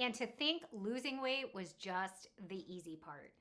and to think losing weight was just the easy part.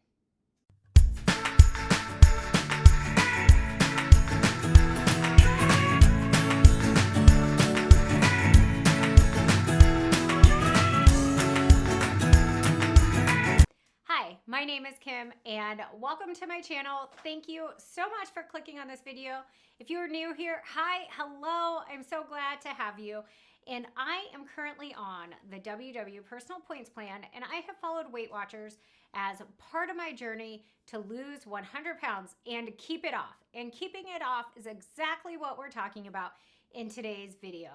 Hi, my name is Kim and welcome to my channel. Thank you so much for clicking on this video. If you are new here, hi, hello, I'm so glad to have you. And I am currently on the WW Personal Points Plan, and I have followed Weight Watchers as part of my journey to lose 100 pounds and keep it off. And keeping it off is exactly what we're talking about in today's video.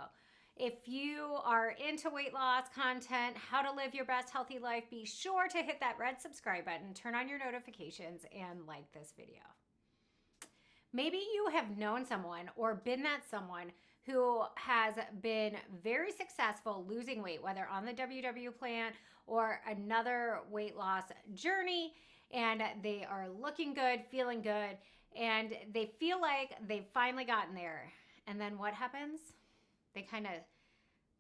If you are into weight loss content, how to live your best healthy life, be sure to hit that red subscribe button, turn on your notifications, and like this video. Maybe you have known someone or been that someone who has been very successful losing weight, whether on the WW plan or another weight loss journey, and they are looking good, feeling good, and they feel like they've finally gotten there. And then what happens? They kind of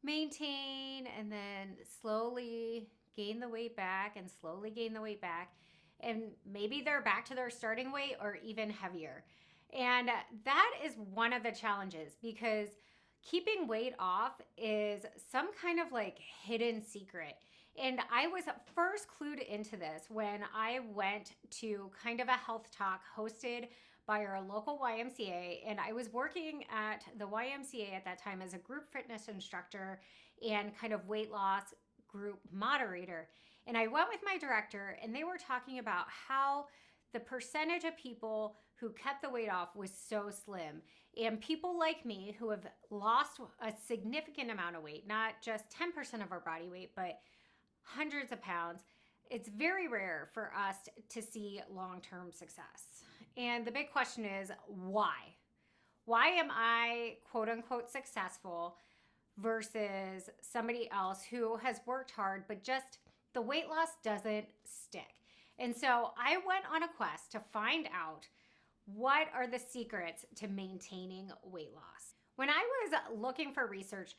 maintain and then slowly gain the weight back and slowly gain the weight back. And maybe they're back to their starting weight or even heavier. And that is one of the challenges, because keeping weight off is some kind of like hidden secret. And I was first clued into this when I went to kind of a health talk hosted by our local YMCA, and I was working at the YMCA at that time as a group fitness instructor and kind of weight loss group moderator. And I went with my director, and they were talking about how the percentage of people who kept the weight off was so slim. And people like me who have lost a significant amount of weight, not just 10% of our body weight, but hundreds of pounds, it's very rare for us to see long-term success. And the big question is, why? Why am I quote unquote successful versus somebody else who has worked hard, but just the weight loss doesn't stick? And so I went on a quest to find out what are the secrets to maintaining weight loss. When I was looking for research,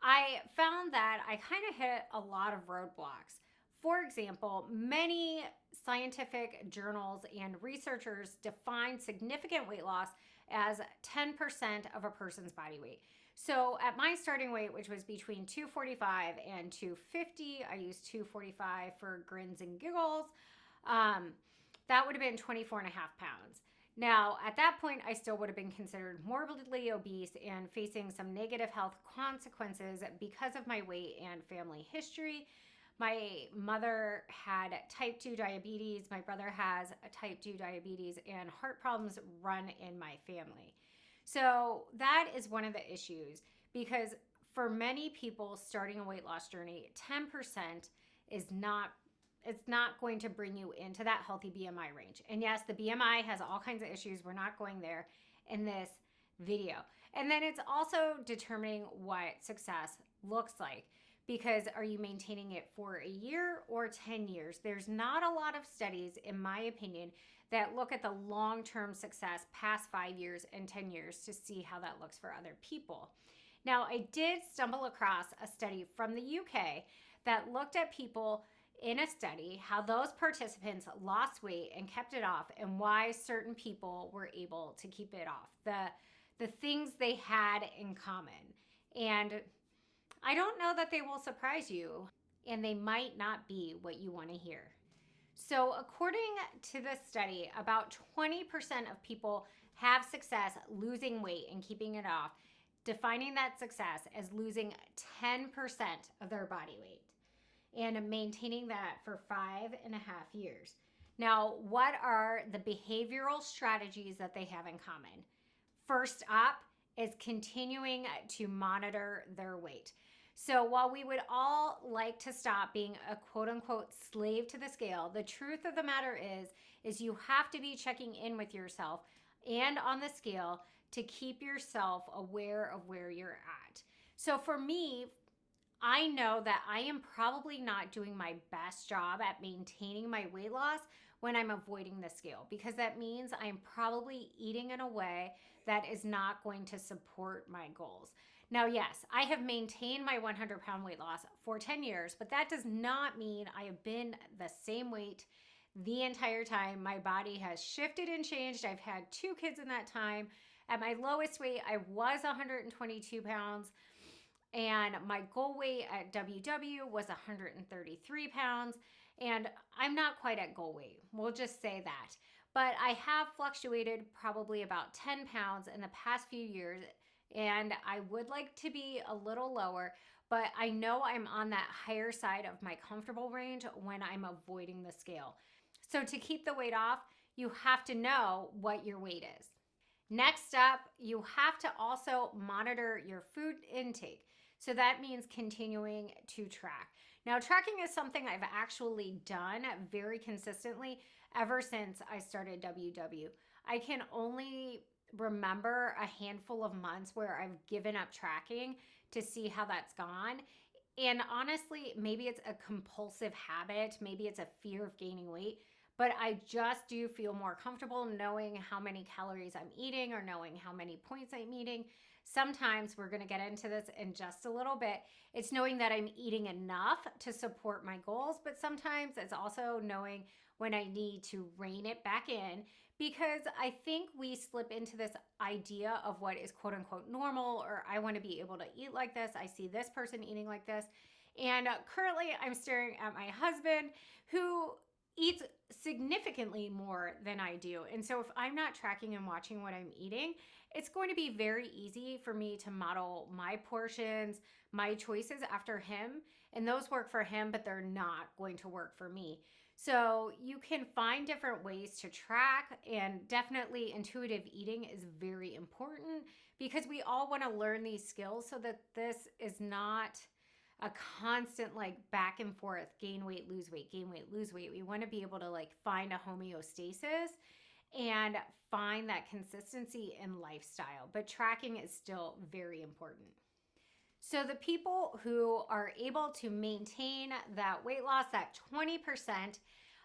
I found that I kind of hit a lot of roadblocks. For example, many scientific journals and researchers define significant weight loss as 10% of a person's body weight. So at my starting weight, which was between 245 and 250, I used 245 for grins and giggles, that would have been 24 and a half pounds. Now, at that point, I still would have been considered morbidly obese and facing some negative health consequences because of my weight and family history. My mother had type 2 diabetes. My brother has a type 2 diabetes, and heart problems run in my family. So that is one of the issues, because for many people starting a weight loss journey, 10% is not, it's not going to bring you into that healthy BMI range. And yes, the BMI has all kinds of issues. We're not going there in this video. And then it's also determining what success looks like. Because are you maintaining it for a year or 10 years? There's not a lot of studies, in my opinion, that look at the long-term success past 5 years and 10 years to see how that looks for other people. Now, I did stumble across a study from the UK that looked at people in a study, how those participants lost weight and kept it off, and why certain people were able to keep it off, the things they had in common. And I don't know that they will surprise you, and they might not be what you want to hear. So according to this study, about 20% of people have success losing weight and keeping it off, defining that success as losing 10% of their body weight and maintaining that for 5.5 years. Now, what are the behavioral strategies that they have in common? First up is continuing to monitor their weight. So while we would all like to stop being a quote unquote slave to the scale, the truth of the matter is you have to be checking in with yourself and on the scale to keep yourself aware of where you're at. So for me, I know that I am probably not doing my best job at maintaining my weight loss when I'm avoiding the scale, because that means I'm probably eating in a way that is not going to support my goals. Now, yes, I have maintained my 100-pound weight loss for 10 years, but that does not mean I have been the same weight the entire time. My body has shifted and changed. I've had 2 kids in that time. At my lowest weight, I was 122 pounds, and my goal weight at WW was 133 pounds. And I'm not quite at goal weight. We'll just say that. But I have fluctuated probably about 10 pounds in the past few years, and I would like to be a little lower, but I know I'm on that higher side of my comfortable range when I'm avoiding the scale. So to keep the weight off, you have to know what your weight is. Next up, you have to also monitor your food intake. So that means continuing to track. Now, tracking is something I've actually done very consistently ever since I started WW. I can only remember a handful of months where I've given up tracking to see how that's gone. And honestly, maybe it's a compulsive habit, maybe it's a fear of gaining weight, but I just do feel more comfortable knowing how many calories I'm eating or knowing how many points I'm eating. Sometimes, we're going to get into this in just a little bit, it's knowing that I'm eating enough to support my goals, but sometimes it's also knowing when I need to rein it back in, because I think we slip into this idea of what is quote unquote normal, or I want to be able to eat like this. I see this person eating like this. And currently I'm staring at my husband who eats significantly more than I do. And so if I'm not tracking and watching what I'm eating, it's going to be very easy for me to model my portions, my choices after him. And those work for him, but they're not going to work for me. So you can find different ways to track, and definitely intuitive eating is very important because we all want to learn these skills so that this is not a constant like back and forth, gain weight, lose weight, gain weight, lose weight. We want to be able to like find a homeostasis and find that consistency in lifestyle, but tracking is still very important. So the people who are able to maintain that weight loss, that 20%,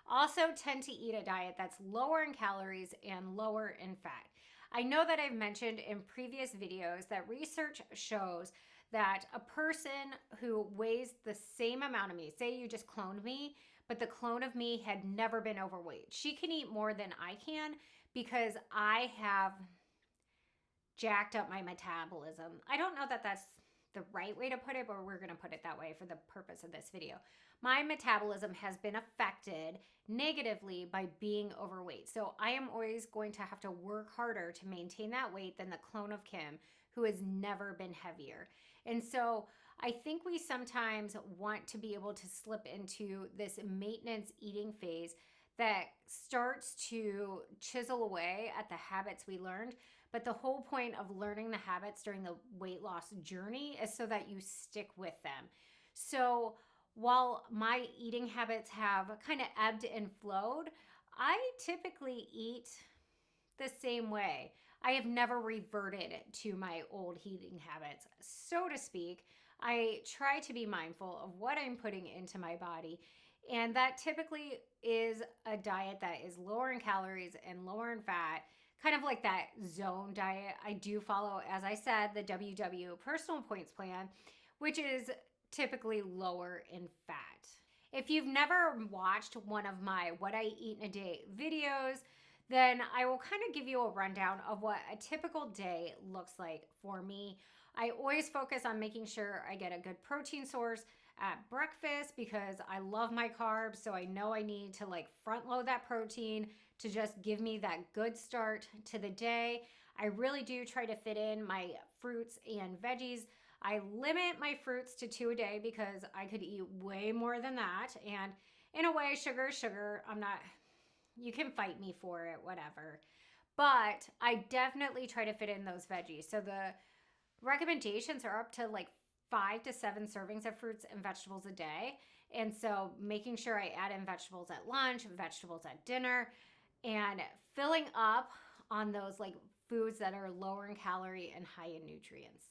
also tend to eat a diet that's lower in calories and lower in fat. I know that I've mentioned in previous videos that research shows that a person who weighs the same amount of me, say you just cloned me, but the clone of me had never been overweight, she can eat more than I can because I have jacked up my metabolism. I don't know that that's the right way to put it, but we're going to put it that way for the purpose of this video. My metabolism has been affected negatively by being overweight. So I am always going to have to work harder to maintain that weight than the clone of Kim, who has never been heavier. And so I think we sometimes want to be able to slip into this maintenance eating phase that starts to chisel away at the habits we learned. But the whole point of learning the habits during the weight loss journey is so that you stick with them. So while my eating habits have kind of ebbed and flowed, I typically eat the same way. I have never reverted to my old eating habits, so to speak. I try to be mindful of what I'm putting into my body. And that typically is a diet that is lower in calories and lower in fat, kind of like that zone diet. I do follow, as I said, the WW personal points plan, which is typically lower in fat. If you've never watched one of my What I Eat in a Day videos, then I will kind of give you a rundown of what a typical day looks like for me. I always focus on making sure I get a good protein source at breakfast because I love my carbs. So I know I need to like front load that protein to just give me that good start to the day. I really do try to fit in my fruits and veggies. I limit my fruits to 2 a day because I could eat way more than that. And in a way, sugar is sugar. You can fight me for it, whatever. But I definitely try to fit in those veggies. So the recommendations are up to like 5 to 7 servings of fruits and vegetables a day. And so making sure I add in vegetables at lunch, vegetables at dinner, and filling up on those like foods that are lower in calorie and high in nutrients.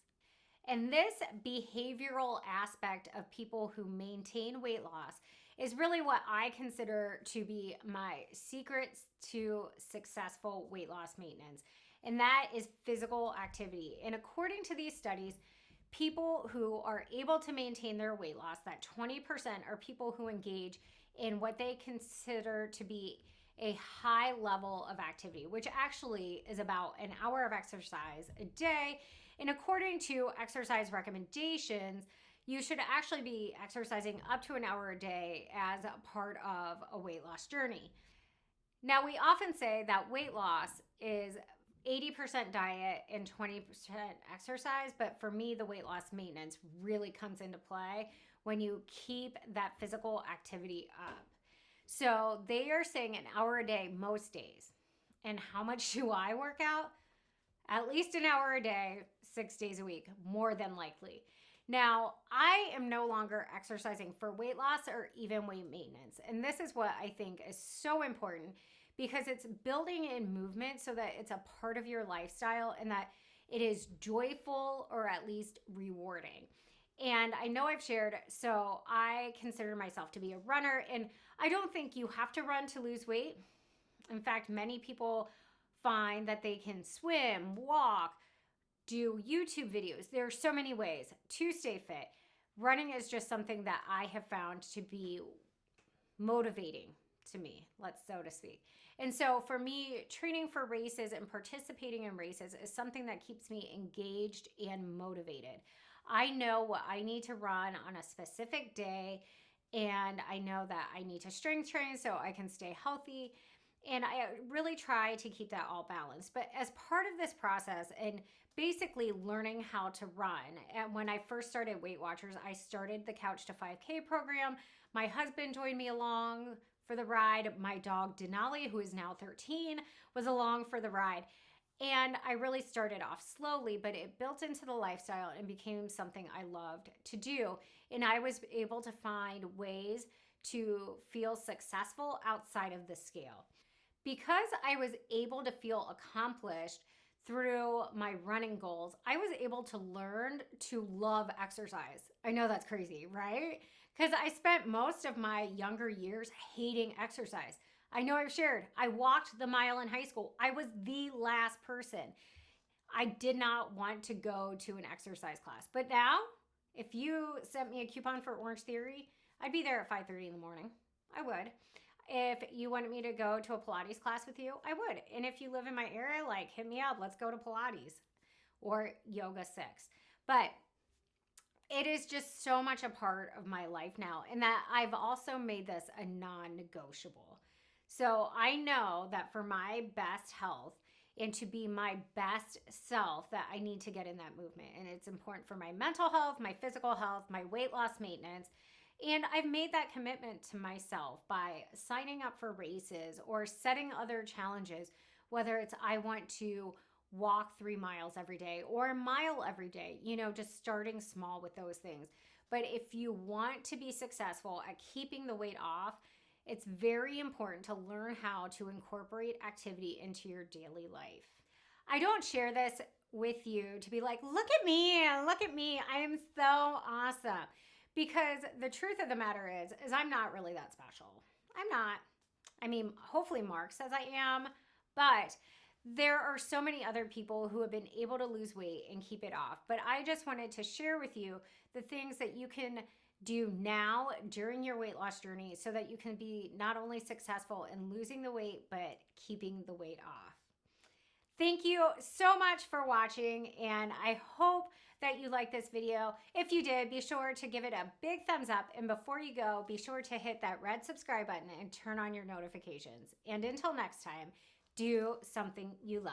And this behavioral aspect of people who maintain weight loss is really what I consider to be my secrets to successful weight loss maintenance. And that is physical activity. And according to these studies, people who are able to maintain their weight loss, that 20% are people who engage in what they consider to be a high level of activity, which actually is about an hour of exercise a day. And according to exercise recommendations, you should actually be exercising up to an hour a day as a part of a weight loss journey. Now, we often say that weight loss is 80% diet and 20% exercise, but for me, the weight loss maintenance really comes into play when you keep that physical activity up. So they are saying an hour a day most days. And how much do I work out? At least an hour a day, 6 days a week, more than likely. Now, I am no longer exercising for weight loss or even weight maintenance. And this is what I think is so important, because it's building in movement so that it's a part of your lifestyle and that it is joyful or at least rewarding. And I know I've shared, so I consider myself to be a runner, and I don't think you have to run to lose weight. In fact, many people find that they can swim, walk, do YouTube videos. There are so many ways to stay fit. Running is just something that I have found to be motivating to me, so to speak. And so for me, training for races and participating in races is something that keeps me engaged and motivated. I know what I need to run on a specific day, and I know that I need to strength train so I can stay healthy. And I really try to keep that all balanced. But as part of this process and basically learning how to run, and when I first started Weight Watchers, I started the Couch to 5K program. My husband joined me along for the ride. My dog Denali, who is now 13, was along for the ride. And I really started off slowly, but it built into the lifestyle and became something I loved to do. And I was able to find ways to feel successful outside of the scale. Because I was able to feel accomplished through my running goals, I was able to learn to love exercise. I know that's crazy, right? Because I spent most of my younger years hating exercise. I know I've shared, I walked the mile in high school. I was the last person. I did not want to go to an exercise class. But now, if you sent me a coupon for Orange Theory, I'd be there at 5:30 in the morning. I would. If you wanted me to go to a Pilates class with you, I would. And if you live in my area, like, hit me up. Let's go to Pilates or Yoga 6. But it is just so much a part of my life now, and that I've also made this a non-negotiable. So I know that for my best health and to be my best self, that I need to get in that movement. And it's important for my mental health, my physical health, my weight loss maintenance. And I've made that commitment to myself by signing up for races or setting other challenges, whether it's I want to walk 3 miles every day or a mile every day, just starting small with those things. But if you want to be successful at keeping the weight off, it's very important to learn how to incorporate activity into your daily life. I don't share this with you to be like, look at me, I am so awesome. Because the truth of the matter is I'm not really that special. I'm not. I mean, hopefully Mark says I am, but there are so many other people who have been able to lose weight and keep it off. But I just wanted to share with you the things that you can do now during your weight loss journey so that you can be not only successful in losing the weight, but keeping the weight off. Thank you so much for watching, and I hope that you liked this video. If you did, be sure to give it a big thumbs up, and before you go, be sure to hit that red subscribe button and turn on your notifications. And until next time, do something you love.